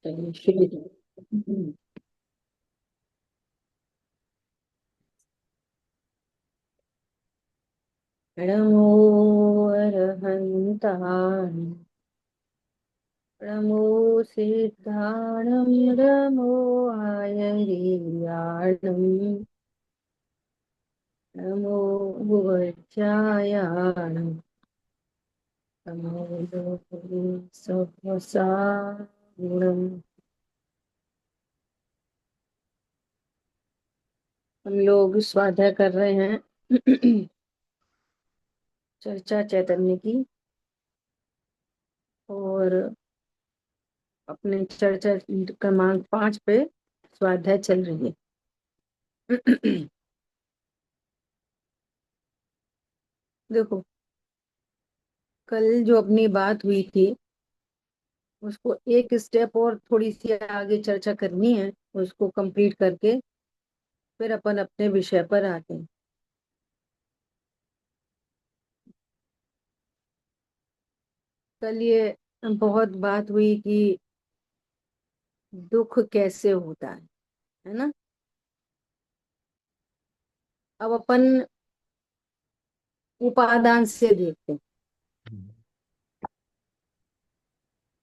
चलिए शुरू करें। नमो अरहन्तान् नमो सिद्धाणं नमो आयर्याणं नमो भुवज्जायाणं नमो लोके सह्स्राणं। हम लोग स्वाध्याय कर रहे हैं चर्चा चैतन्य की। और अपने चर्चा क्रमांक 5 पे स्वाध्याय चल रही है। देखो, कल जो अपनी बात हुई थी उसको एक स्टेप और थोड़ी सी आगे चर्चा करनी है। उसको कंप्लीट करके फिर अपन अपने विषय पर आते हैं। कल ये बहुत बात हुई कि दुख कैसे होता है ना। अब अपन उपादान से देखते हैं।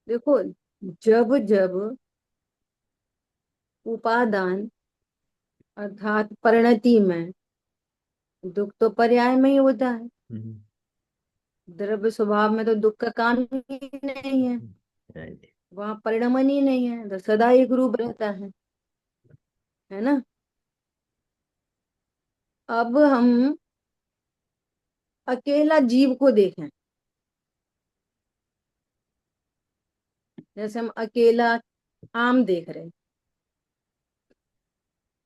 देखो, जब जब उपादान अर्थात परिणति में दुख तो पर्याय में ही होता है। द्रव्य स्वभाव में तो दुख का काम ही नहीं है, वहां परिणमन ही नहीं है, तो सदा एक रूप रहता है ना। अब हम अकेला जीव को देखें। जैसे हम अकेला आम देख रहे हैं,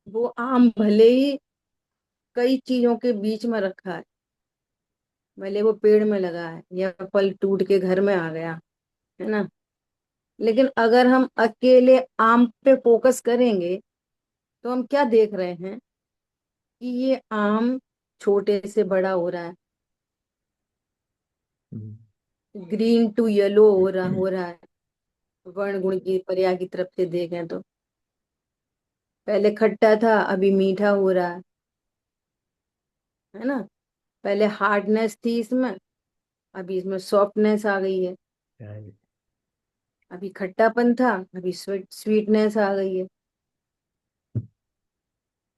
वो आम भले ही कई चीजों के बीच में रखा है, भले वो पेड़ में लगा है या फल टूट के घर में आ गया, है ना। लेकिन अगर हम अकेले आम पे फोकस करेंगे तो हम क्या देख रहे हैं कि ये आम छोटे से बड़ा हो रहा है, ग्रीन टू येलो हो रहा है। वर्ण गुण की पर्याय की तरफ से देखें तो पहले खट्टा था, अभी मीठा हो रहा है ना। पहले हार्डनेस थी इसमें, अभी इसमें सॉफ्टनेस आ गई है। अभी खट्टापन था, अभी स्वीटनेस आ गई है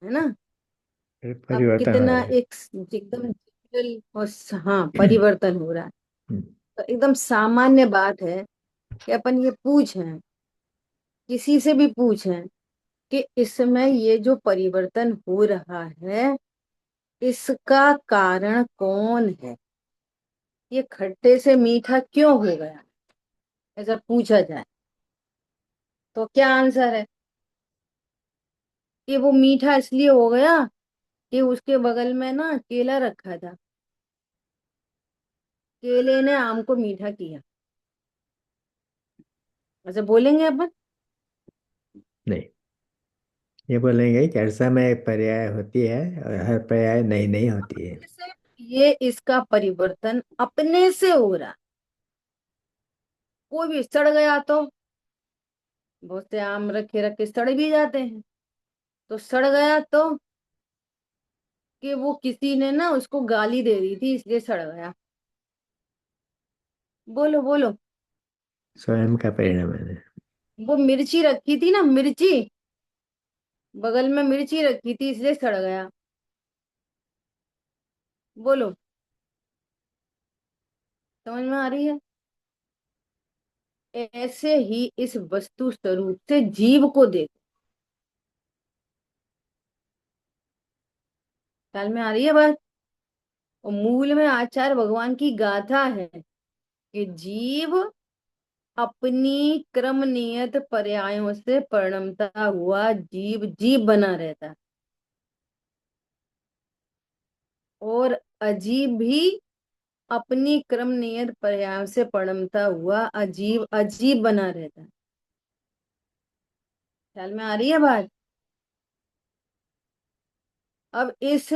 ना। अब परिवर्तन हो कितना रहे एक एकदम डिजिटल और हाँ परिवर्तन हो रहा है। हैं। तो एकदम सामान्य बात है कि अपन ये पूछें, किसी से भी पूछें कि इसमें ये जो परिवर्तन हो रहा है इसका कारण कौन है, ये खट्टे से मीठा क्यों हो गया, ऐसा पूछा जाए तो क्या आंसर है कि वो मीठा इसलिए हो गया कि उसके बगल में ना केला रखा था, केले ने आम को मीठा किया, ऐसे बोलेंगे अपन। नहीं, ये बोलेंगे कि हर समय पर्याय होती है और हर पर्याय नई नहीं होती है। से ये इसका परिवर्तन अपने से हो रहा। कोई भी सड़ गया तो बहुत से आम रखे रखे सड़ भी जाते हैं, तो सड़ गया तो कि वो किसी ने ना उसको गाली दे दी थी इसलिए सड़ गया। बोलो बोलो। स्वयं का परिणाम है। वो मिर्ची रखी थी ना, मिर्ची बगल में मिर्ची रखी थी इसलिए सड़ गया। बोलो, समझ में आ रही है। ऐसे ही इस वस्तु स्वरूप से जीव को देखो। ख्याल में आ रही है बात। और मूल में आचार्य भगवान की गाथा है कि जीव अपनी क्रम नियत पर्यायों से परिणमता हुआ जीव जीव बना रहता है, और अजीब भी अपनी क्रम नियत पर्यायों से परिणमता हुआ अजीब अजीब बना रहता है। ख्याल में आ रही है बात। अब इस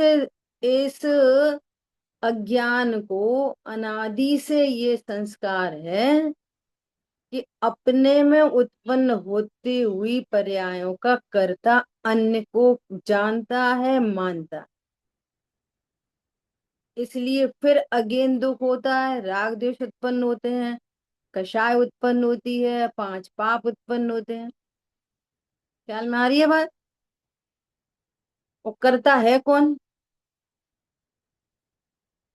अज्ञान को अनादि से ये संस्कार है कि अपने में उत्पन्न होती हुई पर्यायों का कर्ता अन्य को जानता है, मानता है। इसलिए फिर अगेन दुख होता है, राग द्वेष उत्पन्न होते हैं, कषाय उत्पन्न होती है, पांच पाप उत्पन्न होते हैं। ख्याल में आ रही है बात? वो करता है कौन?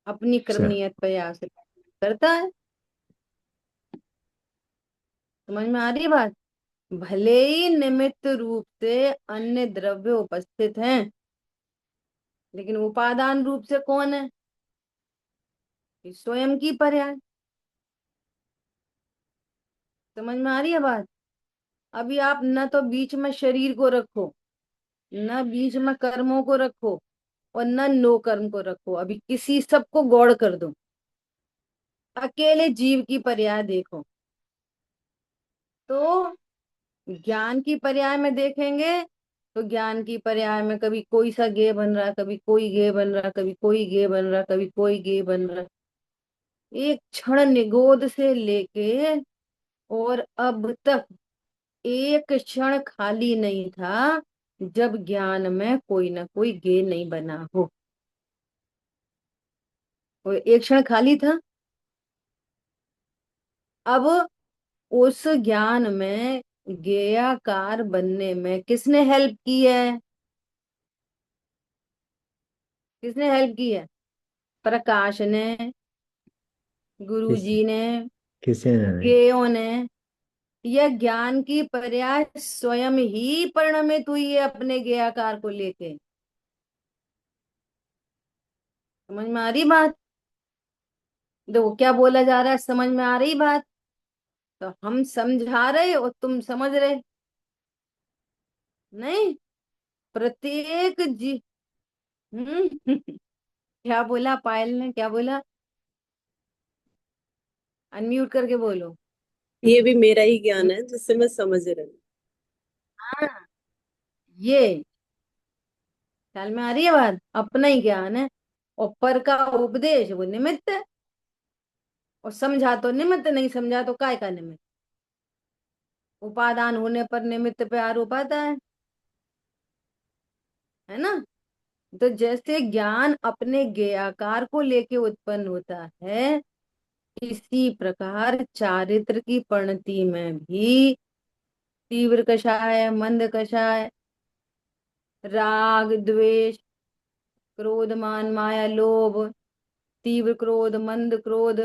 अपनी कर्म अच्छा। नियत प्रयास से करता है। समझ में आ रही है बात? भले ही निमित्त रूप से अन्य द्रव्य उपस्थित हैं, लेकिन उपादान रूप से कौन है? कि स्वयं की पर्याय। समझ में आ रही है बात? अभी आप न तो बीच में शरीर को रखो, न बीच में कर्मों को रखो, और न नो कर्म को रखो, अभी किसी सबको गौड़ कर दो, अकेले जीव की पर्याय देखो। तो ज्ञान की पर्याय में देखेंगे तो ज्ञान की पर्याय में कभी कोई सा गे बन रहा, कभी कोई गे बन रहा, कभी कोई गे बन रहा, कभी कोई गे बन रहा। एक क्षण निगोद से लेके और अब तक एक क्षण खाली नहीं था जब ज्ञान में कोई ना कोई गे नहीं बना हो। और एक क्षण खाली था। अब उस ज्ञान में गेयाकार बनने में किसने हेल्प की है? किसने हेल्प की है? प्रकाश ने, गुरु किस जी ने, किसी ने नहीं। गेयों ने। यह ज्ञान की पर्याय स्वयं ही परिणमित हुई है अपने ज्ञाकार को लेके। समझ में आ रही बात? देखो क्या बोला जा रहा है, समझ में आ रही बात? तो हम समझा रहे और तुम समझ रहे? नहीं। प्रत्येक जी। हम्म। क्या बोला पायल ने, क्या बोला? अनम्यूट करके बोलो। ये भी मेरा ही हम्म, ज्ञान है जिससे मैं समझ रही हूँ। हाँ, ये ख्याल में आ रही है बात? अपना ही ज्ञान है। और पर का उपदेश वो निमित्त है। और समझा तो निमित्त, नहीं समझा तो काय का निमित्त। उपादान होने पर निमित्त पे आरोप आता है ना? तो जैसे ज्ञान अपने ज्ञेयाकार को लेके उत्पन्न होता है, इसी प्रकार चारित्र की परिणति में भी तीव्र कषाय, मंद कषाय, राग द्वेष, क्रोध मान माया लोभ, तीव्र क्रोध, मंद क्रोध,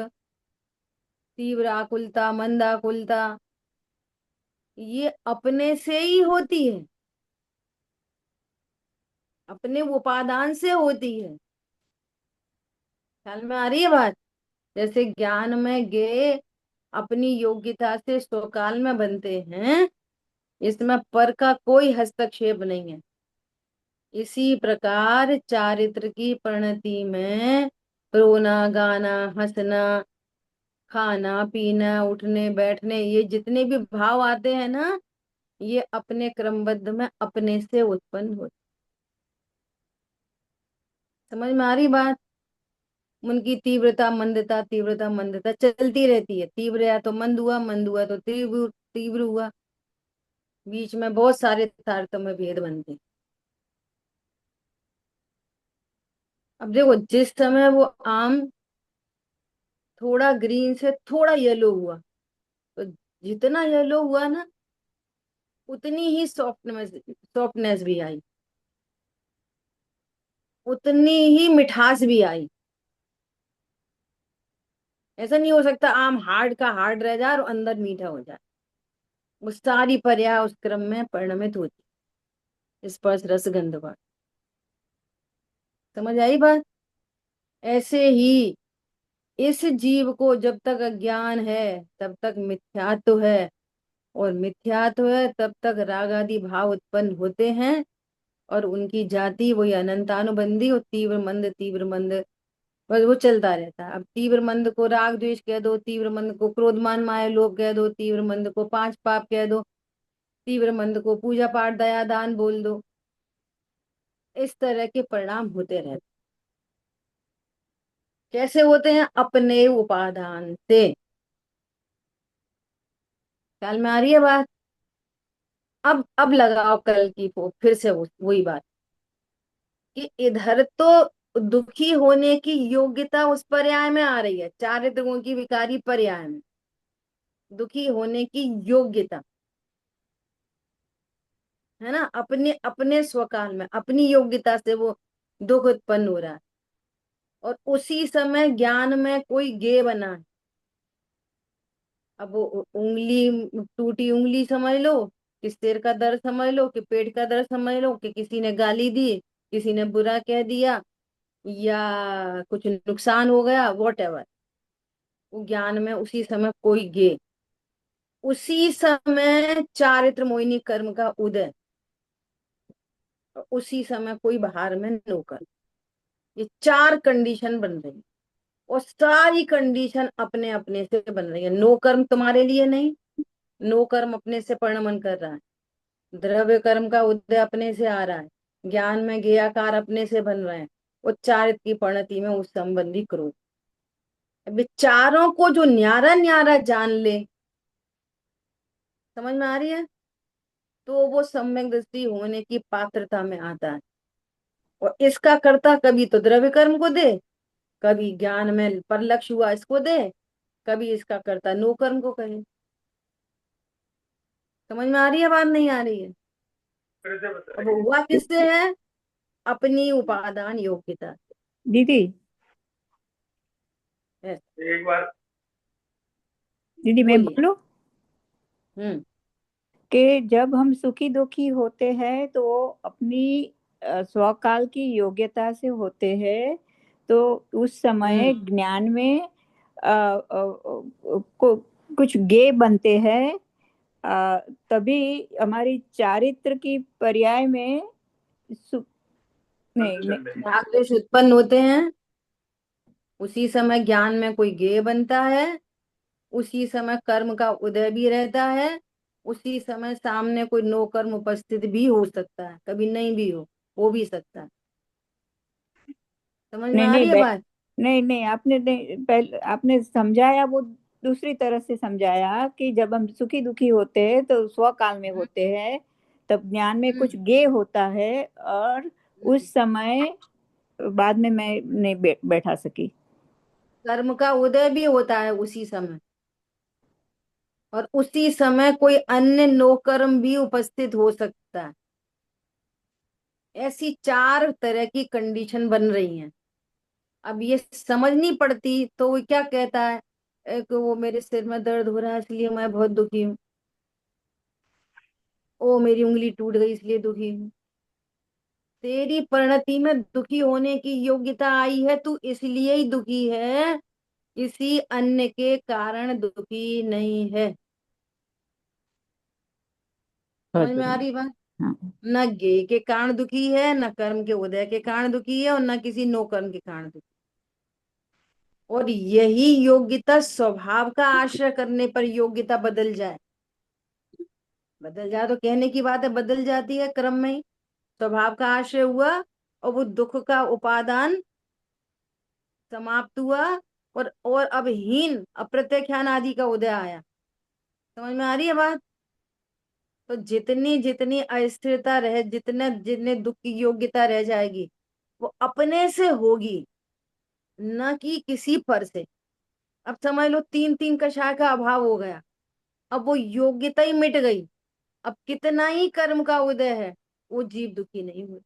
तीव्र आकुलता, मंद आकुलता, ये अपने से ही होती है, अपने उपादान से होती है। ख्याल में आ रही है बात? जैसे ज्ञान में गे अपनी योग्यता से स्वकाल में बनते हैं, इसमें पर का कोई हस्तक्षेप नहीं है। इसी प्रकार चारित्र की परिणति में रोना, गाना, हंसना, खाना पीना, उठने बैठने, ये जितने भी भाव आते हैं ना, ये अपने क्रमबद्ध में अपने से उत्पन्न होते। समझ में आ रही बात? उनकी तीव्रता मंदता, तीव्रता मंदता चलती रहती है। तीव्र या तो मंद हुआ, मंद हुआ तो तीव्र, तीव्र हुआ। बीच में बहुत सारे तारतम्य भेद बनते हैं। अब देखो, जिस समय वो आम थोड़ा ग्रीन से थोड़ा येलो हुआ, तो जितना येलो हुआ ना, उतनी ही सॉफ्टनेस, सॉफ्टनेस भी आई, उतनी ही मिठास भी आई। ऐसा नहीं हो सकता आम हार्ड का हार्ड रह जाए और अंदर मीठा हो जाए। वो सारी पर्याय उस क्रम में परिणमित होती, स्पर्श रस गंध पर। समझ आई बात? ऐसे ही इस जीव को जब तक अज्ञान है तब तक मिथ्यात्व है, और मिथ्यात्व है तब तक राग आदि भाव उत्पन्न होते हैं। और उनकी जाति वही अनंतानुबंधी और तीव्र मंद, तीव्र मंद, बस वो चलता रहता है। अब तीव्र मंद को राग द्वेष कह दो, तीव्र मंद को क्रोध मान माया लोभ कह दो, तीव्र मंद को पांच पाप कह दो, तीव्र मंद को पूजा पाठ दया दान बोल दो। इस तरह के परिणाम होते रहते। कैसे होते हैं? अपने उपादान से। ख्याल में आ रही है बात? अब लगाओ कल की फिर से वही बात कि इधर तो दुखी होने की योग्यता उस पर्याय में आ रही है, चारित्र गुण की विकारी पर्याय में दुखी होने की योग्यता है ना, अपने अपने स्वकाल में अपनी योग्यता से वो दुख उत्पन्न हो रहा है। और उसी समय ज्ञान में कोई गे बना है। अब वो उंगली, टूटी उंगली समझ लो, कि सिर का दर्द समझ लो, कि पेट का दर्द समझ लो, कि किसी ने गाली दी, किसी ने बुरा कह दिया, या कुछ नुकसान हो गया, वॉट एवर, वो ज्ञान में उसी समय कोई गे, उसी समय चारित्र मोहिनी कर्म का उदय, उसी समय कोई बाहर में नौकर। ये चार कंडीशन बन रही, और सारी कंडीशन अपने अपने से बन रही है। नो कर्म तुम्हारे लिए नहीं, नो कर्म अपने से परिणमन कर रहा है, द्रव्य कर्म का उदय अपने से आ रहा है, ज्ञान में ज्ञेयाकार अपने से बन रहे हैं, उच्चारित की परिणति में उस संबंधी क्रोध। अब ये चारों को जो न्यारा न्यारा जान ले, समझ में आ रही है, तो वो सम्यक दृष्टि होने की पात्रता में आता है। और इसका कर्ता कभी तो द्रव्य कर्म को दे, कभी ज्ञान में परलक्ष्य हुआ इसको दे, कभी इसका कर्ता नो कर्म को कहे। समझ में आ रही है बात, नहीं आ रही है? अब हुआ किससे है? अपनी उपादान योग्यता दीदी, से। दीदी मैं बोलिए। बोलूं हम्म। कि जब हम सुखी दुखी होते हैं तो अपनी स्वकाल की योग्यता से होते हैं, तो उस समय हम्म। ज्ञान में कुछ गे बनते हैं। अ, तभी हमारी चारित्र की पर्याय में सु, नहीं, नहीं। राग द्वेष उत्पन्न होते हैं, उसी समय ज्ञान में कोई गेय बनता है, उसी समय कर्म का उदय भी रहता है, उसी समय सामने कोई नो कर्म उपस्थित भी हो सकता है, कभी नहीं भी हो भी सकता है। समझ में नहीं आ नहीं रही है बात? नहीं नहीं, आपने नहीं, पहले आपने समझाया वो दूसरी तरह से समझाया कि जब हम सुखी दुखी होते हैं तो स्वकाल में हम्म। होते हैं, तब ज्ञान में हम्म। कुछ गे होता है, और हम्म। उस समय बाद में मैं नहीं बैठा सकी। कर्म का उदय भी होता है उसी समय, और उसी समय कोई अन्य नो कर्म भी उपस्थित हो सकता है। ऐसी चार तरह की कंडीशन बन रही हैं। अब ये समझनी पड़ती तो वो क्या कहता है, एक वो मेरे सिर में दर्द हो रहा है इसलिए मैं बहुत दुखी हूँ, ओ मेरी उंगली टूट गई इसलिए दुखी हूँ। तेरी परिणति में दुखी होने की योग्यता आई है, तू इसलिए ही दुखी है, किसी अन्य के कारण दुखी नहीं है। बहुत समझ में आ बढ़िया। रही बात? हाँ। न ज्ञेय के कारण दुखी है, न कर्म के उदय के कारण दुखी है, और न किसी नो कर्म के कारण दुखी। और यही योग्यता स्वभाव का आश्रय करने पर योग्यता बदल जाए, बदल जाए तो कहने की बात है, बदल जाती है क्रम में ही। स्वभाव का आश्रय हुआ, और वो दुख का उपादान समाप्त हुआ, और अब हीन अप्रत्यख्यान आदि का उदय आया। समझ में आ रही है बात? तो जितनी जितनी अस्थिरता रहे, जितने जितने दुख की योग्यता रह जाएगी, वो अपने से होगी, न कि किसी पर से। अब समझ लो तीन तीन कषाय का अभाव हो गया, अब वो योग्यता ही मिट गई, अब कितना ही कर्म का उदय है, वो जीव दुखी नहीं हुए।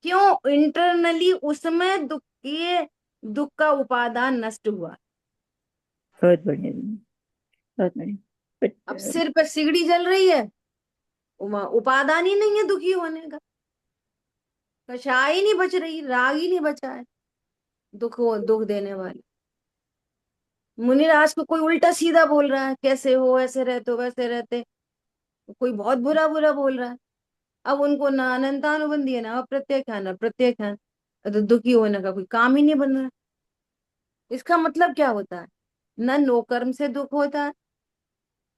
क्यों? इंटरनली उसमें दुख का उपादान नष्ट हुआ। बहुत बढ़िया दीदी, बहुत बढ़िया। अब बट सिर पर सिगड़ी जल रही है, उपादान ही नहीं है दुखी होने का, कषाय ही नहीं बच रही, राग ही नहीं बचा है दुख देने वाले। मुनिराज को कोई उल्टा सीधा बोल रहा है, कैसे हो, ऐसे रहते हो, वैसे रहते, कोई बहुत बुरा बुरा बोल रहा है। अब उनको ना अनंतानुबंधी है, ना अप्रत्यय ना प्रत्यय है, तो दुखी होने का कोई काम ही नहीं बन रहा। इसका मतलब क्या होता है? न नो कर्म से दुख होता है,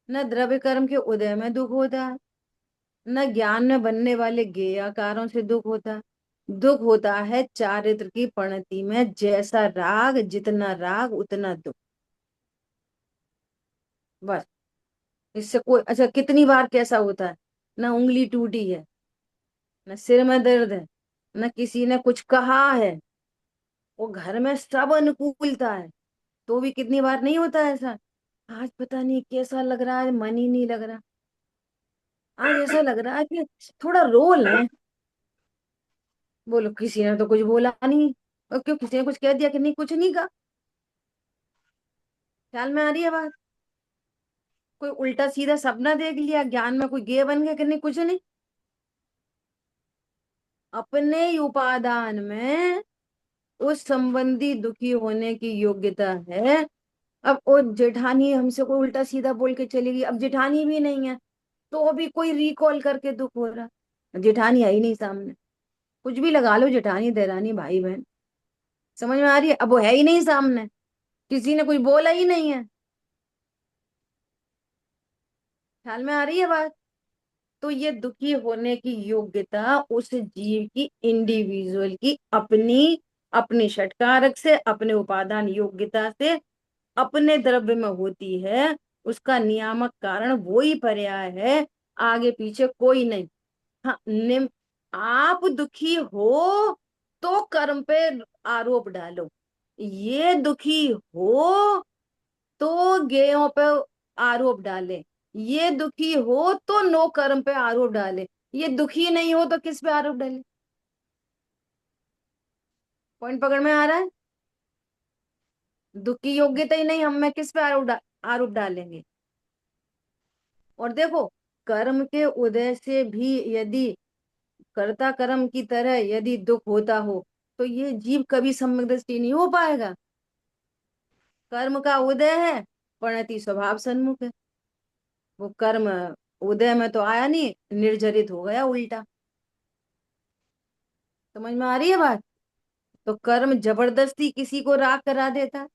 न द्रव्य कर्म के उदय में दुख होता है, न ज्ञान में बनने वाले ज्ञेयाकारों से दुख होता है। दुख होता है चारित्र की परिणति में, जैसा राग, जितना राग उतना दुख, बस। इससे कोई, अच्छा कितनी बार कैसा होता है, ना उंगली टूटी है, ना सिर में दर्द है, ना किसी ने कुछ कहा है, वो घर में सब अनुकूलता है, तो भी कितनी बार नहीं होता ऐसा, आज पता नहीं कैसा लग रहा है, मन ही नहीं लग रहा, आज ऐसा लग रहा है कि थोड़ा रो लें। बोलो किसी ने तो कुछ बोला नहीं, और क्यों, किसी ने कुछ कह दिया कि नहीं, कुछ नहीं कहा। ख्याल में आ रही है बात? कोई उल्टा सीधा सपना देख लिया, ज्ञान में कोई गे बन गया कि नहीं, कुछ नहीं। अपने ही उपादान में उस संबंधी दुखी होने की योग्यता है। अब वो जेठानी हमसे कोई उल्टा सीधा बोल के चली गई, अब जेठानी भी नहीं है, तो भी कोई रिकॉल करके दुख हो रहा, जेठानी है ही नहीं सामने, कुछ भी लगा लो, जेठानी देरानी भाई बहन, समझ में आ रही है? अब वो है ही नहीं सामने, किसी ने कुछ बोला ही नहीं है। ख्याल में आ रही है बात? तो ये दुखी होने की योग्यता उस जीव की, इंडिविजुअल की, अपनी अपने षटकारक से, अपने उपादान योग्यता से, अपने द्रव्य में होती है। उसका नियामक कारण वो ही पर्याय है, आगे पीछे कोई नहीं। हाँ, आप दुखी हो तो कर्म पे आरोप डालो, ये दुखी हो तो गेयों पे आरोप डाले, ये दुखी हो तो नो कर्म पे आरोप डाले, ये दुखी नहीं हो तो किस पे आरोप डाले? पॉइंट पकड़ में आ रहा है? दुख की योग्यता ही नहीं, हम में किस पे आरोप डालेंगे? और देखो, कर्म के उदय से भी यदि कर्ता कर्म की तरह यदि दुख होता हो, तो ये जीव कभी सम्यक दृष्टि नहीं हो पाएगा। कर्म का उदय है, परिणति स्वभाव सन्मुख है, वो कर्म उदय में तो आया नहीं, निर्जरित हो गया उल्टा। समझ में आ रही है बात? तो कर्म जबरदस्ती किसी को राग करा देता है,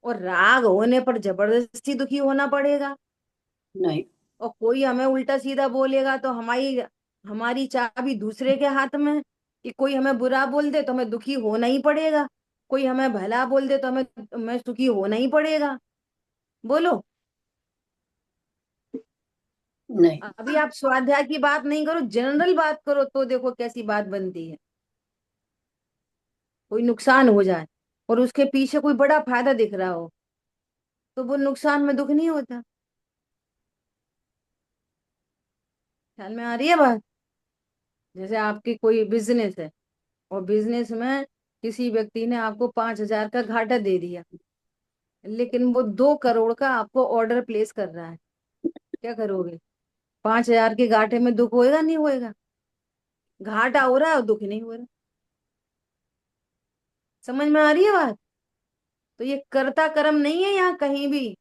और राग होने पर जबरदस्ती दुखी होना पड़ेगा। नहीं। और कोई हमें उल्टा सीधा बोलेगा तो हमारी हमारी चाबी दूसरे के हाथ में है, कि कोई हमें बुरा बोल दे तो हमें दुखी होना ही पड़ेगा, कोई हमें भला बोल दे तो हमें सुखी होना ही पड़ेगा। बोलो। नहीं। अभी आप स्वाध्याय की बात नहीं करो, जनरल बात करो, तो देखो कैसी बात बनती है। कोई नुकसान हो जाए और उसके पीछे कोई बड़ा फायदा दिख रहा हो, तो वो नुकसान में दुख नहीं होता। ख्याल में आ रही है बात? जैसे आपकी कोई बिजनेस है, और बिजनेस में किसी व्यक्ति ने आपको 5,000 का घाटा दे दिया, लेकिन वो 2 करोड़ का आपको ऑर्डर प्लेस कर रहा है, क्या करोगे? 5,000 के घाटे में दुख होएगा नहीं होएगा? घाटा हो रहा है और दुख नहीं हो रहा। समझ में आ रही है बात? तो ये कर्ता कर्म नहीं है यहाँ कहीं भी।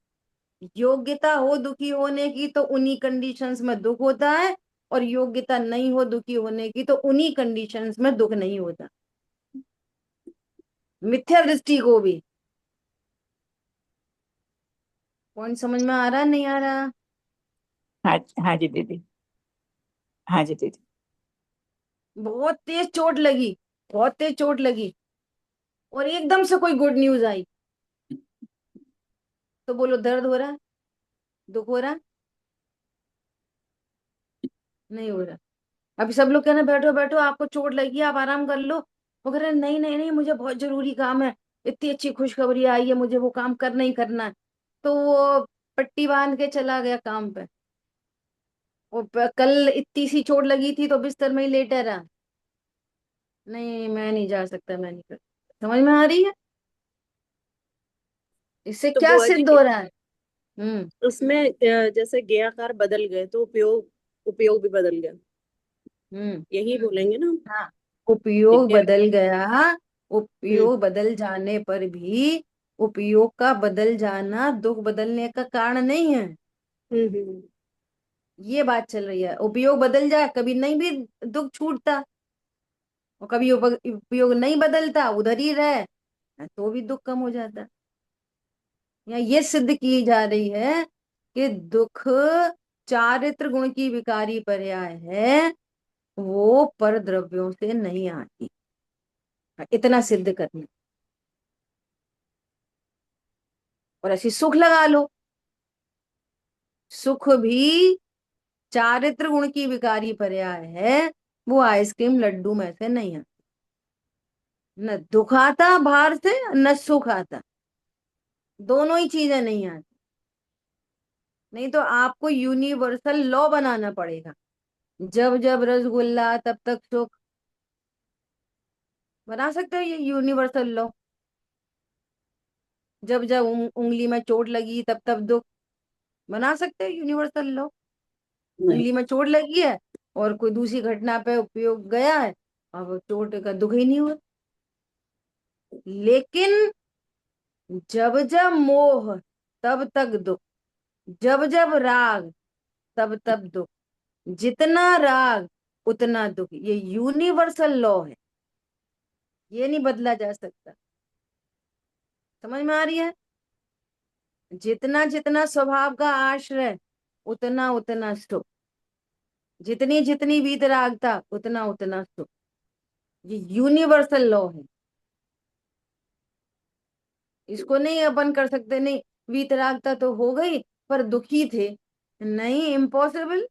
योग्यता हो दुखी होने की तो उन्हीं कंडीशंस में दुख होता है, और योग्यता नहीं हो दुखी होने की तो उन्हीं कंडीशंस में दुख नहीं होता। मिथ्या दृष्टि को भी पॉइंट समझ में आ रहा है, नहीं आ रहा? हाँ, हाँ जी दीदी। हाँ जी दीदी। बहुत तेज चोट लगी, बहुत तेज चोट लगी, और एकदम से कोई गुड न्यूज आई, तो बोलो दर्द हो रहा है, दुख हो रहा है? नहीं हो रहा। अभी सब लोग कहना बैठो बैठो, आपको चोट लगी है, आप आराम कर लो। वो कह रहे नहीं नहीं नहीं, मुझे बहुत जरूरी काम है, इतनी अच्छी खुशखबरी आई है, मुझे वो काम करना ही करना है। तो वो पट्टी बांध के चला गया काम पे, वो कल इतनी सी चोट लगी थी तो बिस्तर में ही लेटा रहा, नहीं मैं नहीं जा सकता, मैं नहीं कर सकता। समझ में आ रही है? इससे तो क्या बुआ जी, सिद्ध हो रहा है? हम्म। उसमें जैसे ज्ञाकार बदल गए तो उपयोग उपयोग भी बदल गया, हम्म। यही बोलेंगे ना हम? हाँ, कि उपयोग ज्ञा- बदल गया, हम्म। उपयोग बदल जाने पर भी उपयोग का बदल जाना दुख बदलने का कारण नहीं है। हम्म। ये बात चल रही है, उपयोग बदल जाए कभी नहीं भी दुख छूटता, और कभी उपयोग नहीं बदलता, उधर ही रहे, तो भी दुख कम हो जाता। या ये सिद्ध की जा रही है कि दुख चारित्र गुण की विकारी पर्याय है, वो पर द्रव्यों से नहीं आती। इतना सिद्ध करना, और ऐसी सुख लगा लो, सुख भी चारित्र गुण की विकारी पर्याय है, वो आइसक्रीम लड्डू में से नहीं आता। न दुख आता बाहर से, न सुख आता, दोनों ही चीजें नहीं आती। नहीं तो आपको यूनिवर्सल लॉ बनाना पड़ेगा, जब जब रसगुल्ला तब तक सुख। बना सकते हो ये यूनिवर्सल लॉ? जब जब उंगली में चोट लगी तब तब दुख। बना सकते हो यूनिवर्सल लॉ? नहीं। उंगली में चोट लगी है और कोई दूसरी घटना पे उपयोग गया है, अब चोट का दुख ही नहीं हुआ। लेकिन जब जब मोह तब तक दुख, जब जब राग तब तब दुख, जितना राग उतना दुख, ये यूनिवर्सल लॉ है, ये नहीं बदला जा सकता। समझ में आ रही है? जितना जितना स्वभाव का आश्रय उतना उतना सुख, जितनी जितनी वीतरागता उतना उतना सुख, ये यूनिवर्सल लॉ है। इसको नहीं अपन कर सकते, नहीं वीतरागता तो हो गई पर दुखी थे, नहीं, इम्पॉसिबल।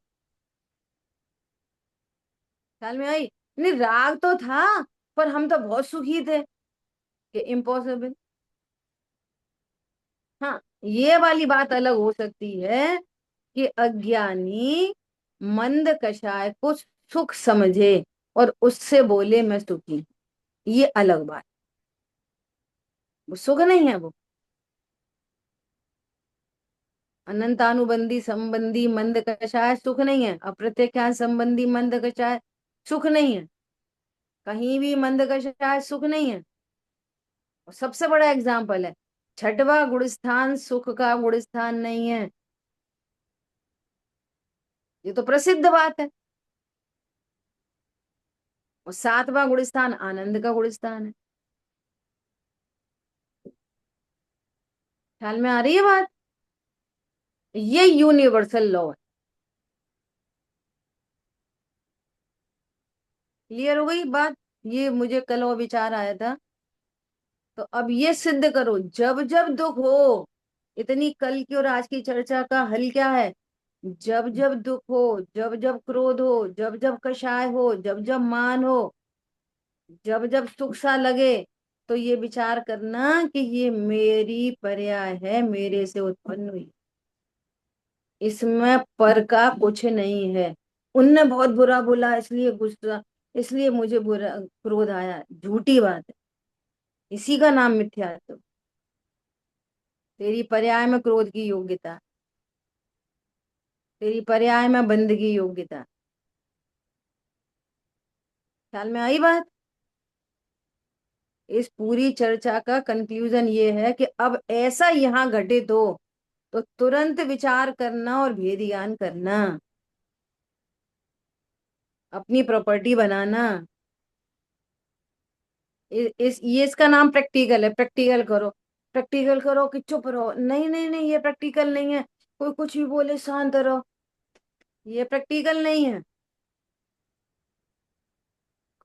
ख्याल में आई? नहीं, राग तो था पर हम तो बहुत सुखी थे, कि इम्पॉसिबल। हाँ, ये वाली बात अलग हो सकती है कि अज्ञानी मंद कषाय को सुख समझे और उससे बोले मैं सुखी हूं। ये अलग बात, वो सुख नहीं है। वो अनंतानुबंधी संबंधी मंद कषाय सुख नहीं है, अप्रत्यख्यान संबंधी मंद कषाय सुख नहीं है, कहीं भी मंद कषाय सुख नहीं है। और सबसे बड़ा एग्जाम्पल है, छठवां गुणस्थान सुख का गुणस्थान नहीं है, ये तो प्रसिद्ध बात है। और सातवां गुणस्थान आनंद का गुणस्थान है। ख्याल में आ रही है बात? ये यूनिवर्सल लॉ है। क्लियर हो गई बात? ये मुझे कल वो विचार आया था, तो अब ये सिद्ध करो, जब जब दुख हो, इतनी कल की और आज की चर्चा का हल क्या है? जब जब दुख हो, जब जब क्रोध हो, जब जब कषाय हो, जब जब मान हो, जब जब सुख सा लगे, तो ये विचार करना कि ये मेरी पर्याय है, मेरे से उत्पन्न हुई, इसमें पर का कुछ नहीं है। उनने बहुत बुरा बोला इसलिए गुस्सा, इसलिए मुझे बुरा क्रोध आया, झूठी बात है। इसी का नाम मिथ्यात्व। तेरी पर्याय में क्रोध की योग्यता, तेरी पर्याय में बंध की योग्यता। ख्याल में आई बात? इस पूरी चर्चा का कंक्लूजन ये है कि अब ऐसा यहाँ घटित हो तो तुरंत विचार करना और भेद ज्ञान करना, अपनी प्रॉपर्टी बनाना। ये इसका नाम प्रैक्टिकल है। प्रैक्टिकल करो, प्रैक्टिकल करो कि चुप रहो, नहीं नहीं नहीं, ये प्रैक्टिकल नहीं है। कोई कुछ भी बोले शांत रहो, ये प्रैक्टिकल नहीं है।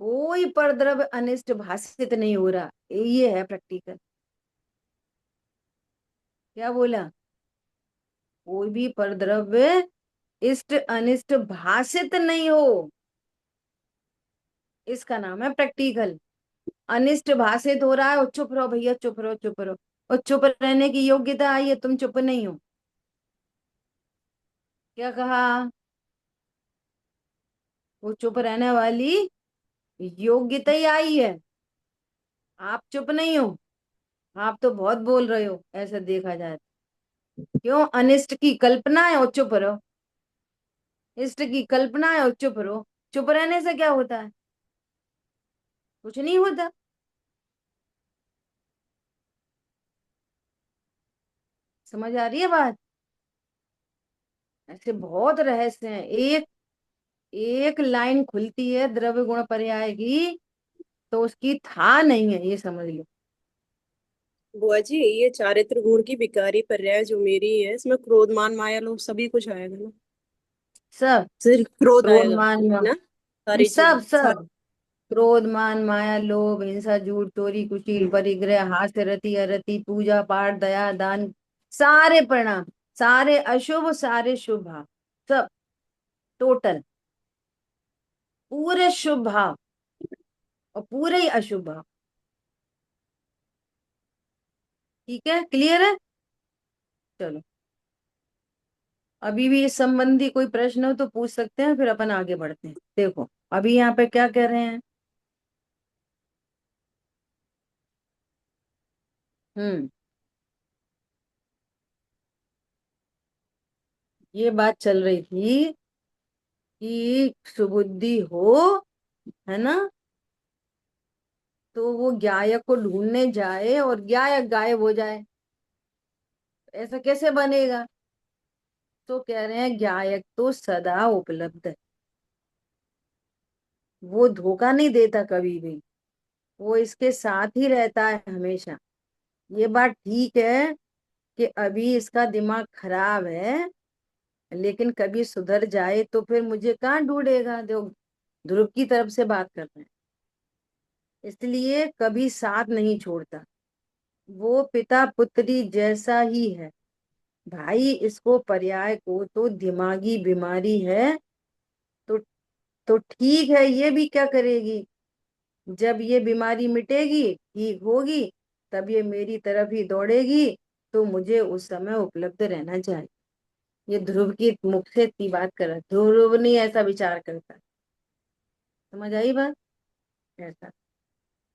कोई परद्रव्य अनिष्ट भाषित नहीं हो रहा, ये है प्रैक्टिकल। क्या बोला? कोई भी परद्रव्य इष्ट अनिष्ट भाषित नहीं हो, इसका नाम है प्रैक्टिकल। अनिष्ट भाषित हो रहा है और चुप रहो भैया, चुप रहो चुप रहो, और चुप रहने की योग्यता आई है, तुम चुप नहीं हो। क्या कहा? वो चुप रहने वाली योग्यता ही आई है, आप चुप नहीं हो। आप तो बहुत बोल रहे हो ऐसा देखा जाए तो। क्यों? अनिष्ट की कल्पना है और चुप रहो, इष्ट की कल्पना है और चुप रहो। चुप रहने से क्या होता है? कुछ नहीं होता। समझ आ रही है बात? ऐसे बहुत रहस्य हैं। एक एक लाइन खुलती है द्रव्य गुण पर्याय की, तो उसकी था नहीं है, ये समझ लो। बुआ जी, ये चारित्र गुण की विकारी पर्याय जो मेरी है, इसमें क्रोध मान माया लोभ सभी कुछ आएगा ना? सब, सिर्फ क्रोध क्रोध आएगा मान है ना? ये सारी सब चीजें सब, क्रोध मान माया लोभ हिंसा झूठ चोरी कुशील परिग्रह हास्य रति अरति पूजा पाठ दया दान, सारे प्रणाम, सारे अशुभ सारे शुभ भाव, सब टोटल, पूरे शुभ भाव और पूरे ही अशुभ भाव। ठीक है, क्लियर है? चलो, अभी भी इस संबंधी कोई प्रश्न हो तो पूछ सकते हैं, फिर अपन आगे बढ़ते हैं। देखो अभी यहाँ पे क्या कह रहे हैं। हम्म, ये बात चल रही थी कि सुबुद्धि हो, है ना, तो वो गायक को ढूंढने जाए और गायक गायब हो जाए, ऐसा कैसे बनेगा? तो कह रहे हैं गायक तो सदा उपलब्ध है, वो धोखा नहीं देता कभी भी, वो इसके साथ ही रहता है हमेशा। ये बात ठीक है कि अभी इसका दिमाग खराब है, लेकिन कभी सुधर जाए तो फिर मुझे कहाँ ढूंढेगा। देखो, ध्रुव की तरफ से बात कर रहे हैं, इसलिए कभी साथ नहीं छोड़ता, वो पिता पुत्री जैसा ही है। भाई इसको पर्याय को तो दिमागी बीमारी है, तो ठीक है, ये भी क्या करेगी, जब ये बीमारी मिटेगी, ठीक होगी, तब ये मेरी तरफ ही दौड़ेगी, तो मुझे उस समय उपलब्ध रहना चाहिए। ये ध्रुव की मुख से इतनी बात कर रहा है, ध्रुव नहीं ऐसा विचार करता। समझ आई बात? ऐसा,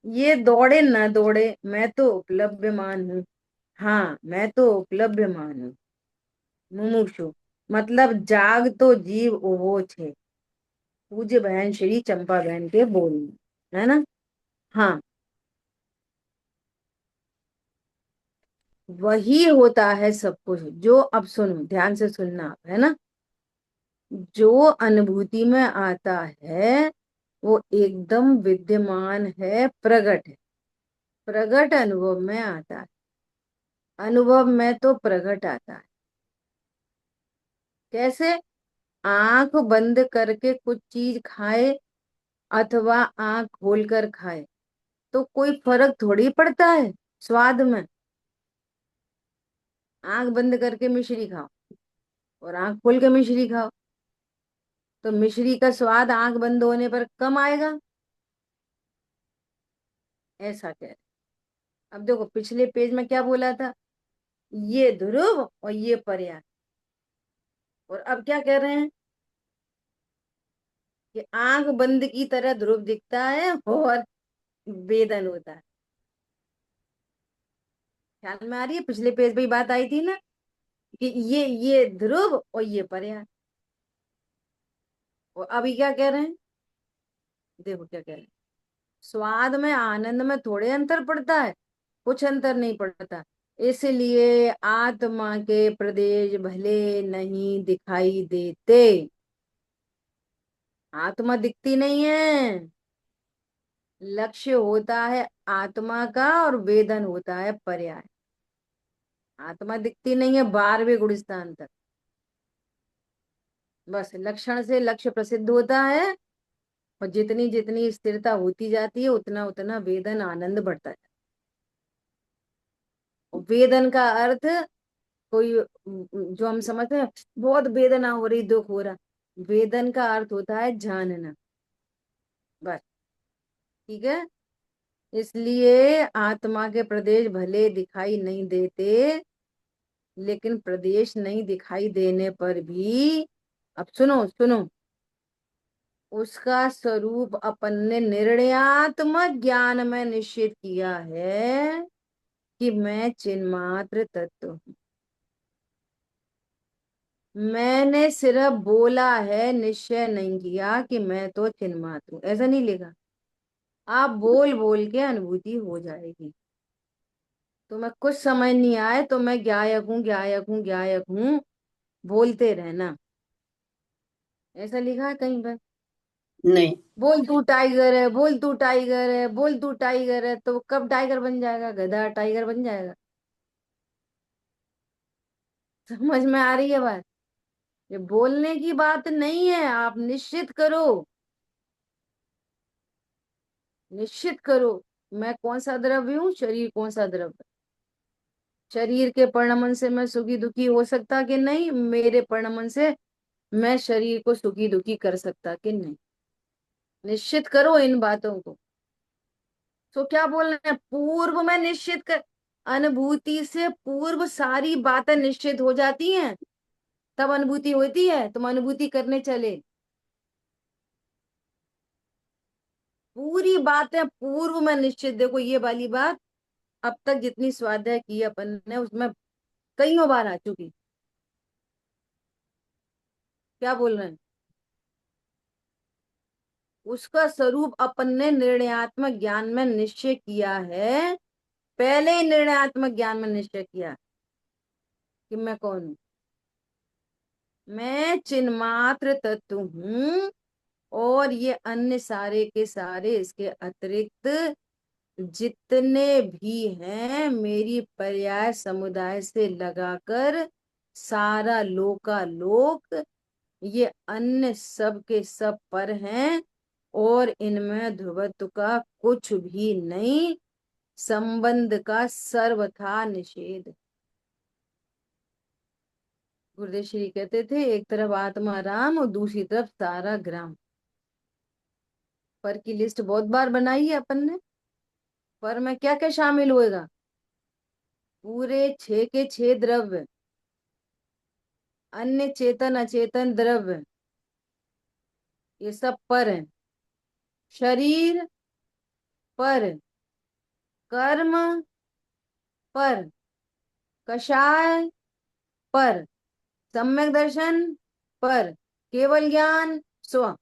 ये दौड़े ना दौड़े, मैं तो उपलब्धमान हूँ। हाँ, मैं तो उपलब्धमान हूँ, मुमुक्षु, मतलब जाग तो जीव उभो छे, पूज्य बहन श्री चंपा बहन के बोल, है ना। हाँ, वही होता है सब कुछ, जो, अब सुनो ध्यान से सुनना आप, है ना, जो अनुभूति में आता है वो एकदम विद्यमान है, प्रगट है, प्रगट अनुभव में आता है, अनुभव में तो प्रगट आता है। कैसे? आंख बंद करके कुछ चीज खाए अथवा आंख खोलकर खाए, तो कोई फर्क थोड़ी पड़ता है स्वाद में। आंख बंद करके मिश्री खाओ और आंख खोल के मिश्री खाओ, तो मिश्री का स्वाद आंख बंद होने पर कम आएगा, ऐसा कह रहे। अब देखो पिछले पेज में क्या बोला था, ये ध्रुव और ये पर्याय, और अब क्या कह रहे हैं कि आंख बंद की तरह ध्रुव दिखता है और वेदन होता है। ख्याल में आ रही है? पिछले पेज पे ही बात आई थी ना, कि ये ध्रुव और ये पर्याय, और अभी क्या कह रहे हैं, देखो क्या कह रहे हैं, स्वाद में आनंद में थोड़े अंतर पड़ता है, कुछ अंतर नहीं पड़ता, इसलिए आत्मा के प्रदेश भले नहीं दिखाई देते। आत्मा दिखती नहीं है, लक्ष्य होता है आत्मा का और वेदन होता है पर्याय। आत्मा दिखती नहीं है 12वें गुणस्थान तक, बस लक्षण से लक्ष्य प्रसिद्ध होता है, और जितनी जितनी स्थिरता होती जाती है उतना उतना वेदन आनंद बढ़ता है। और वेदन का अर्थ कोई, जो हम समझते हैं बहुत वेदना हो रही, दुख हो रहा, वेदन का अर्थ होता है जानना, बस। ठीक है, इसलिए आत्मा के प्रदेश भले दिखाई नहीं देते, लेकिन प्रदेश नहीं दिखाई देने पर भी, अब सुनो सुनो, उसका स्वरूप अपन ने निर्णयात्मक ज्ञान में निश्चित किया है कि मैं चिन्मात्र तत्व हूँ। मैंने सिर्फ बोला है, निश्चय नहीं किया कि मैं तो चिन्मात्र हूँ, ऐसा नहीं लिखा। आप बोल बोल के अनुभूति हो जाएगी। तो मैं कुछ समझ नहीं आए तो मैं ज्ञायक हूँ ज्ञायक हूँ ज्ञायक हूँ बोलते रहना, ऐसा लिखा है कहीं पर? नहीं। बोल तू टाइगर है, बोल तू टाइगर है, बोल तू टाइगर है, तो कब टाइगर बन जाएगा? गधा टाइगर बन जाएगा। समझ में आ रही है बात? ये बोलने की बात नहीं है, आप निश्चित करो, निश्चित करो, मैं कौन सा द्रव्य हूँ, शरीर कौन सा द्रव्य, शरीर के परिणमन से मैं सुखी दुखी हो सकता कि नहीं, मेरे परिणमन से मैं शरीर को सुखी दुखी कर सकता कि नहीं। निश्चित करो इन बातों को। तो क्या बोल रहे हैं, पूर्व में निश्चित कर, अनुभूति से पूर्व सारी बातें निश्चित हो जाती हैं, तब अनुभूति होती है। तुम अनुभूति करने चले, पूरी बातें पूर्व में निश्चित। देखो ये वाली बात अब तक जितनी स्वाध्याय की अपन ने उसमें कईयों बार आ चुकी। क्या बोल रहे हैं, उसका स्वरूप अपन ने निर्णयात्मक ज्ञान में निश्चय किया है। पहले ही निर्णयात्मक ज्ञान में निश्चय किया कि मैं कौन हूं, मैं चिन्मात्र तत्व हूं, और ये अन्य सारे के सारे इसके अतिरिक्त जितने भी हैं मेरी पर्याय समुदाय से लगाकर सारा लोकालोक, ये अन्य सब के सब पर हैं, और इनमें ध्रुवत्व का कुछ भी नहीं, संबंध का सर्वथा निषेध। गुरुदेव श्री कहते थे, एक तरफ आत्मा राम और दूसरी तरफ सारा ग्राम। पर की लिस्ट बहुत बार बनाई है अपन ने। पर में क्या क्या शामिल होएगा, पूरे 6 के 6 द्रव्य, अन्य चेतन अचेतन द्रव्य, ये सब पर है। शरीर पर, कर्म पर, कषाय पर, सम्यक दर्शन पर, केवल ज्ञान स्व,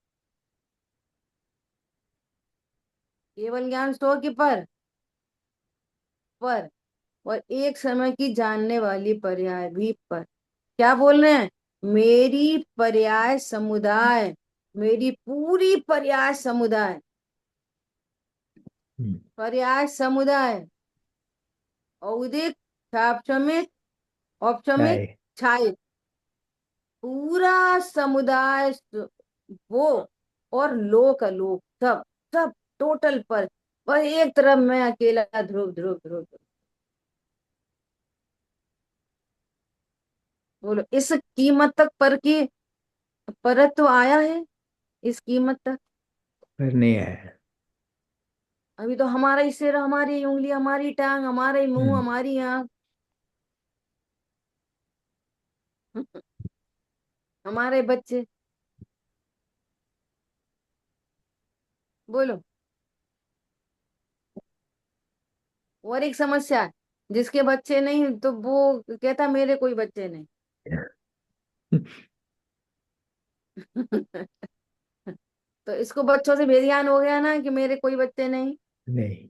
केवल ज्ञान स्व की पर, और एक समय की जानने वाली पर्याय भी पर। क्या बोल रहे हैं, मेरी पर्याय समुदाय, मेरी पूरी पर्याय समुदाय, पर्याय समुदाय, औदिक, सापचमिक, औपचमिक, है। छायिक, पूरा समुदाय वो, और लोक अलोक सब, सब टोटल पर एक तरफ मैं अकेला ध्रुव ध्रुव ध्रुव ध्रुव। बोलो, इस कीमत तक पर की परत्व आया है, इस कीमत तक। पर नहीं आया। अभी तो हमारा ही सिर, हमारी ही उंगली, हमारी टांग, हमारा ही मुंह, हम्म। हमारी आंख, हमारे बच्चे। बोलो, और एक समस्या है, जिसके बच्चे नहीं तो वो कहता मेरे कोई बच्चे नहीं। तो इसको बच्चों से बेध्यान हो गया ना कि मेरे कोई बच्चे नहीं। नहीं।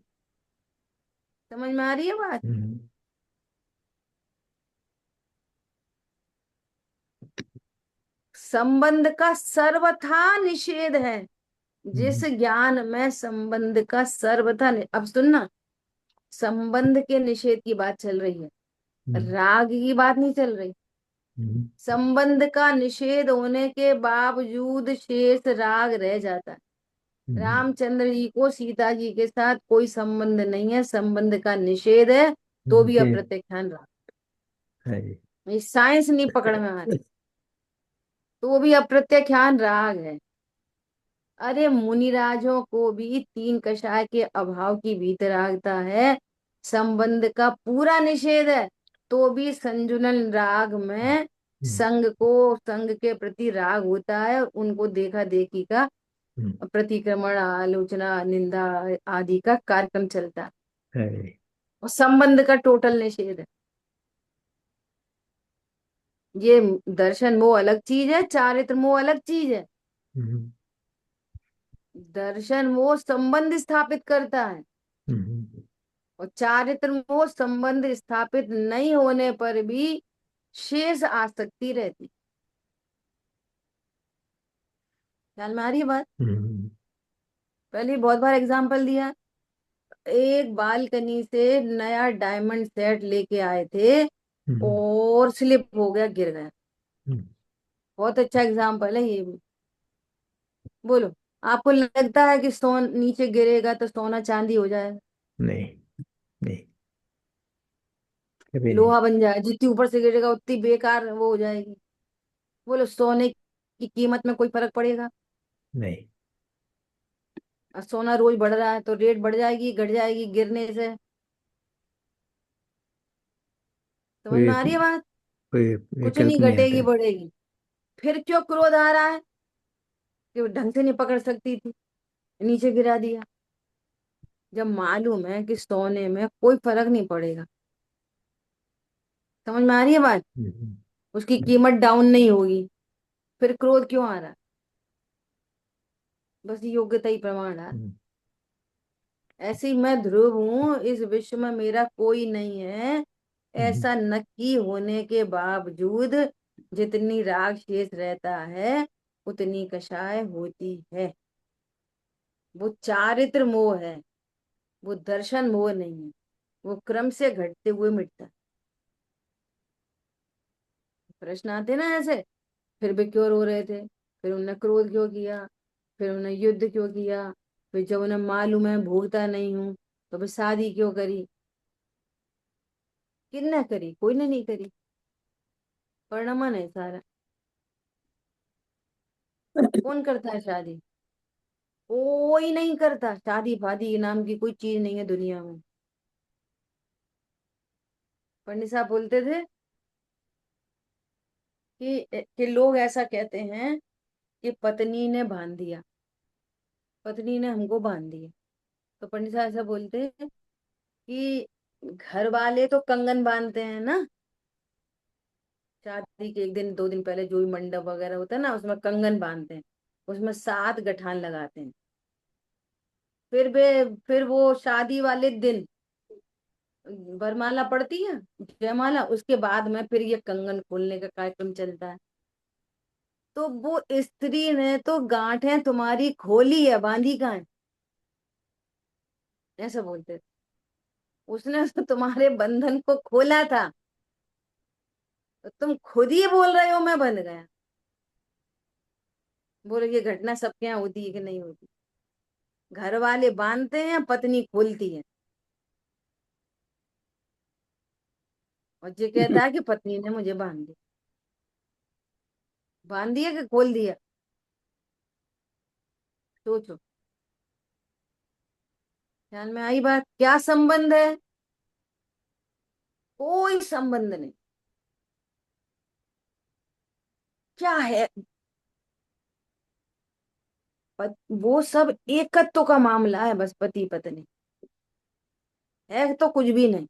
समझ में आ रही है बात। हम्म। संबंध का सर्वथा निषेध है, जिस हम्म। ज्ञान में संबंध का सर्वथा अब सुनना, संबंध के निषेध की बात चल रही है, हम्म। राग की बात नहीं चल रही। हम्म। संबंध का निषेध होने के बावजूद शेष राग रह जाता है। हम्म। रामचंद्र जी को सीता जी के साथ कोई संबंध नहीं है, संबंध का निषेध है, तो भी फिर अप्रत्यक्षान राग। है। ये साइंस नहीं पकड़ में आ रही, तो भी अप्रत्यक्षान राग है। अरे मुनिराजों को भी 3 कषाय के अभाव की भीतरागता है, संबंध का पूरा निषेध है, तो भी संजुनन राग में हम्म। संग को, संग के प्रति राग होता है, उनको देखा देखी का हम्म। प्रतिक्रमण, आलोचना, निंदा आदि का कार्यक्रम चलता है, है। और संबंध का टोटल निषेध है। ये दर्शन मोह अलग चीज है, चारित्र मोह अलग चीज है। हम्म। दर्शन मोह संबंध स्थापित करता है, हम्म। और चारित्र मोह संबंध स्थापित नहीं होने पर भी शेष आसक्ति रहती। ख्याल में आ रही है बात। हम्म। पहले बहुत बार एग्जांपल दिया, एक बालकनी से नया डायमंड सेट लेके आए थे, हम्म। और स्लिप हो गया, गिर गया। हम्म। बहुत अच्छा एग्जांपल है ये भी। बोलो, आपको लगता है कि सोन नीचे गिरेगा तो सोना चांदी हो जाएगा? नहीं। नहीं। कभी नहीं। लोहा बन जाए, जितनी ऊपर से गिरेगा उतनी बेकार वो हो जाएगी। बोलो सोने की कीमत में कोई फर्क पड़ेगा? नहीं। और सोना रोज बढ़ रहा है तो रेट बढ़ जाएगी घट जाएगी गिरने से? समझ कोई में आ रही है बात? कोई कुछ विकल्प नहीं नहीं आता घटेगी है। बढ़ेगी। फिर क्यों क्रोध आ रहा है? कि वो ढंग से नहीं पकड़ सकती थी, नीचे गिरा दिया। जब मालूम है कि सोने में कोई फर्क नहीं पड़ेगा। समझ में आ रही है बात? हम्म। उसकी कीमत डाउन नहीं होगी, फिर क्रोध क्यों आ रहा है? बस योग्यता ही प्रमाण है। हम्म। ऐसे ही मैं ध्रुव हूं, इस विश्व में मेरा कोई नहीं है, हम्म। ऐसा नक्की होने के बावजूद जितनी राग शेष रहता है उतनी कषाय होती है। वो चारित्र मोह है, वो दर्शन मोह नहीं है। वो क्रम से घटते हुए मिटता है। प्रश्न आते ना ऐसे, फिर भी क्यों रो रहे थे, फिर उन्होंने क्रोध क्यों किया, फिर उन्होंने युद्ध क्यों किया, फिर जब उन्हें मालूम है भोगता नहीं हूं तो फिर शादी क्यों करी? किसने करी? कोई ने नहीं करी। परिणमन है सारा। कौन करता है शादी? कोई नहीं करता। शादी फादी नाम की कोई चीज नहीं है दुनिया में। पंडित साहब बोलते थे कि लोग ऐसा कहते हैं कि पत्नी ने बांध दिया, पत्नी ने हमको बांध दिया। तो पंडित साहब ऐसा बोलते हैं कि घर वाले तो कंगन बांधते हैं ना, शादी के एक दिन दो दिन पहले जो भी मंडप वगैरह होता है ना उसमें कंगन बांधते हैं, उसमें 7 गठान लगाते हैं। फिर वो शादी वाले दिन वरमाला पड़ती है, जयमाला, उसके बाद में फिर ये कंगन खोलने का कार्यक्रम चलता है। तो वो स्त्री ने तो गांठें तुम्हारी खोली है, बांधी कहाँ है? ऐसा बोलते थे। उसने तो तुम्हारे बंधन को खोला था, तो तुम खुद ही बोल रहे हो मैं बंध गया। बोलो ये घटना सबके यहाँ होती है कि नहीं होती? घर वाले बांधते हैं, पत्नी खोलती है, और ये कहता है कि पत्नी ने मुझे बांध दिया कि खोल दिया? सोचो। ख्याल में आई बात? क्या संबंध है? कोई संबंध नहीं। क्या है? वो सब एकत्व का मामला है, बस पति पत्नी है तो कुछ भी नहीं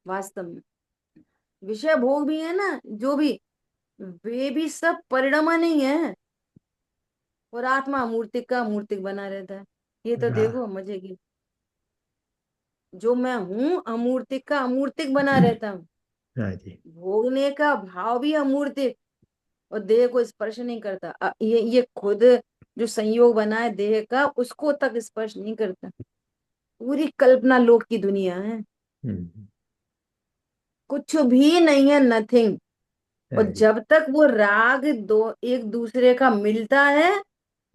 वास्तव में। विषय भोग भी है ना जो भी, वे भी सब परिणमा नहीं है। और आत्मा अमूर्तिक का अमूर्तिक बना रहता है। ये तो हाँ। देखो मजे की, जो मैं हूं अमूर्तिक का अमूर्तिक बना रहता हूँ। हाँ जी। भोगने का भाव भी अमूर्तिक, और देह को स्पर्श नहीं करता। ये खुद जो संयोग बना है देह का उसको तक स्पर्श नहीं करता। पूरी कल्पना लोक की दुनिया है, हम्म। कुछ भी नहीं है, नथिंग। हाँ और जी। जब तक वो राग दो एक दूसरे का मिलता है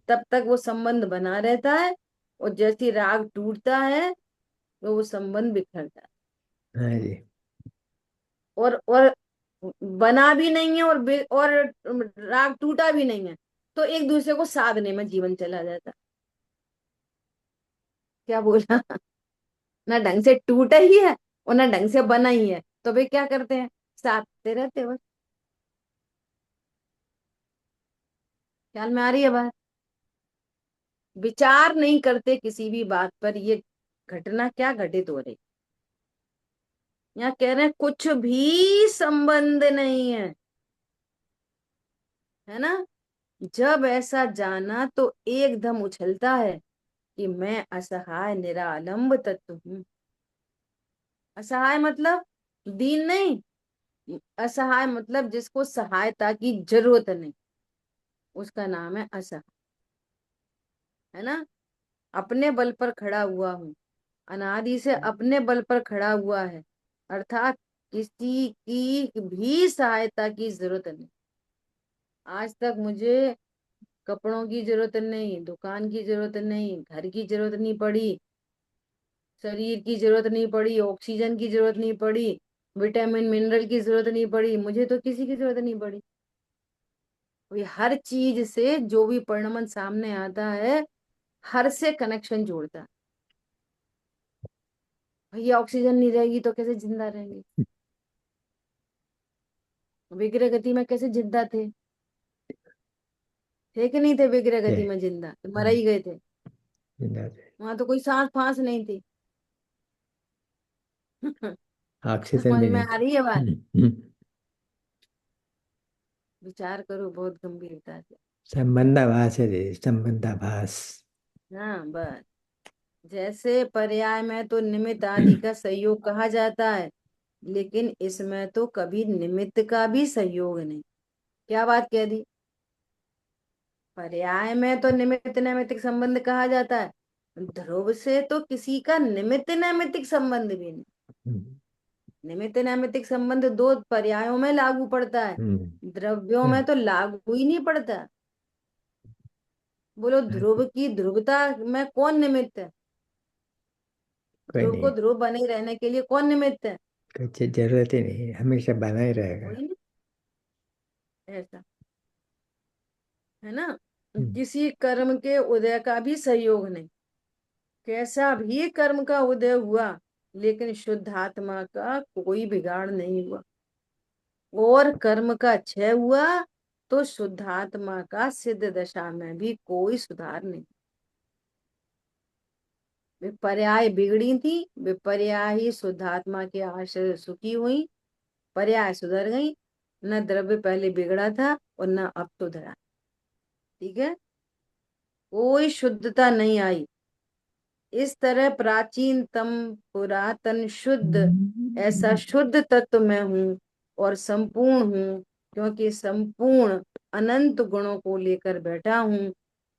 तब तक वो संबंध बना रहता है, और जैसे ही राग टूटता है तो वो संबंध बिखरता है। हाँ जी। और बना भी नहीं है, और राग टूटा भी नहीं है, तो एक दूसरे को साधने में जीवन चला जाता है। क्या बोला? ना ढंग से टूटा ही है और ना ढंग से बना ही है, तो वे क्या करते हैं? साधते रहते हैं बस। ख्याल में आ रही है बात? विचार नहीं करते किसी भी बात पर, ये घटना क्या घटित हो रही। यहाँ कह रहे हैं कुछ भी संबंध नहीं है ना? जब ऐसा जाना तो एकदम उछलता है कि मैं असहाय निरालंब तत्व हूँ। असहाय मतलब दीन नहीं, असहाय मतलब जिसको सहायता की जरूरत नहीं, उसका नाम है असहाय। है ना? अपने बल पर खड़ा हुआ हूँ, अनादि से अपने बल पर खड़ा हुआ है, अर्थात किसी की भी सहायता की जरूरत नहीं। आज तक मुझे कपड़ों की जरूरत नहीं, दुकान की जरूरत नहीं, घर की जरूरत नहीं पड़ी। शरीर की जरूरत नहीं पड़ी, ऑक्सीजन की जरूरत नहीं पड़ी, विटामिन मिनरल की जरूरत नहीं पड़ी, मुझे तो किसी की जरूरत नहीं पड़ी। ये हर चीज से जो भी परिणमन सामने आता है, हर से कनेक्शन जोड़ता है। भैया ऑक्सीजन नहीं रहेगी तो कैसे जिंदा रहेंगे? विग्रह गति में कैसे जिंदा थे कि नहीं थे? विग्रह थे। गति में जिंदा तो मर ही गए थे। जिंदा थे। वहां तो कोई सांस फांस नहीं थी। ऑक्सीजन समझ भी में नहीं आ थी। रही है बात? विचार करो बहुत गंभीरता से। संबंधाभास है दीदी, संबंधाभास। हाँ बस। जैसे पर्याय में तो निमित्त आदि का सहयोग कहा जाता है, लेकिन इसमें तो कभी निमित्त का भी सहयोग नहीं। क्या बात कह दी? पर्याय में तो निमित्त नैमित्तिक संबंध कहा जाता है, ध्रुव से तो किसी का निमित्त नैमित्तिक संबंध भी नहीं। निमित्त नैमित्तिक संबंध दो पर्यायों में लागू पड़ता है, द्रव्यों में तो लागू ही नहीं पड़ता। बोलो ध्रुव की ध्रुवता में कौन निमित्त है? कोई ध्रुव को नहीं, ध्रुव बने रहने के लिए कौन निमित्त है? कोई चीज जरूरत ही नहीं है, हमेशा बना ही रहेगा। कोई नहीं। ऐसा है ना। हम्म, किसी कर्म के उदय का भी सहयोग नहीं। कैसा भी कर्म का उदय हुआ, लेकिन शुद्ध आत्मा का कोई बिगाड़ नहीं हुआ। और कर्म का क्षय हुआ तो शुद्ध आत्मा का सिद्ध दशा में भी कोई सुधार नहीं। विपर्याय बिगड़ी थी, विपर्याय ही शुद्ध आत्मा के आश्रय से सुखी हुई। पर्याय सुधर गई। न द्रव्य पहले बिगड़ा था और न अब सुधरा। ठीक है, कोई शुद्धता नहीं आई। इस तरह प्राचीनतम पुरातन शुद्ध, ऐसा शुद्ध तत्व मैं हूँ और संपूर्ण हूँ, क्योंकि संपूर्ण अनंत गुणों को लेकर बैठा हूँ,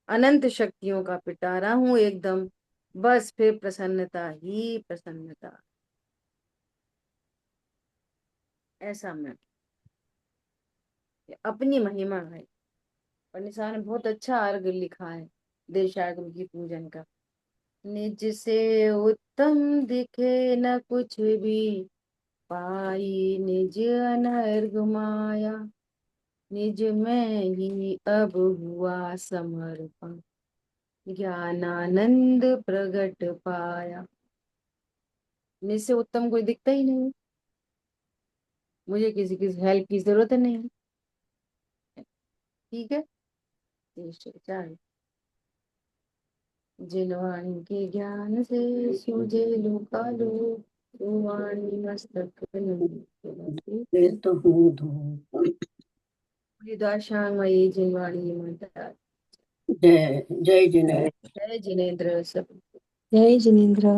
अनंत शक्तियों का पिटारा हूँ एकदम। बस फिर प्रसन्नता ही प्रसन्नता। ऐसा मैं अपनी महिमा है। पंडित ने बहुत अच्छा अर्घ लिखा है देशाटन की पूजन का। निज से उत्तम दिखे न कुछ भी, पाई निज अनर्घ माया, निज में ही अब हुआ समर्पण, ज्ञानानंद प्रगट पाया। निज से उत्तम कोई दिखता ही नहीं। मुझे किसी की हेल्प की जरूरत नहीं। ठीक है, चाहे जिन वाणी के ज्ञान से सूझे लोकालो, वो वाणी मस्तक ये तो हूँ धूप। दाशांगमयी जिन वाणी माता। जय जय जिनेन्द्र। जय जिनेन्द्र सब। जय जिनेन्द्र।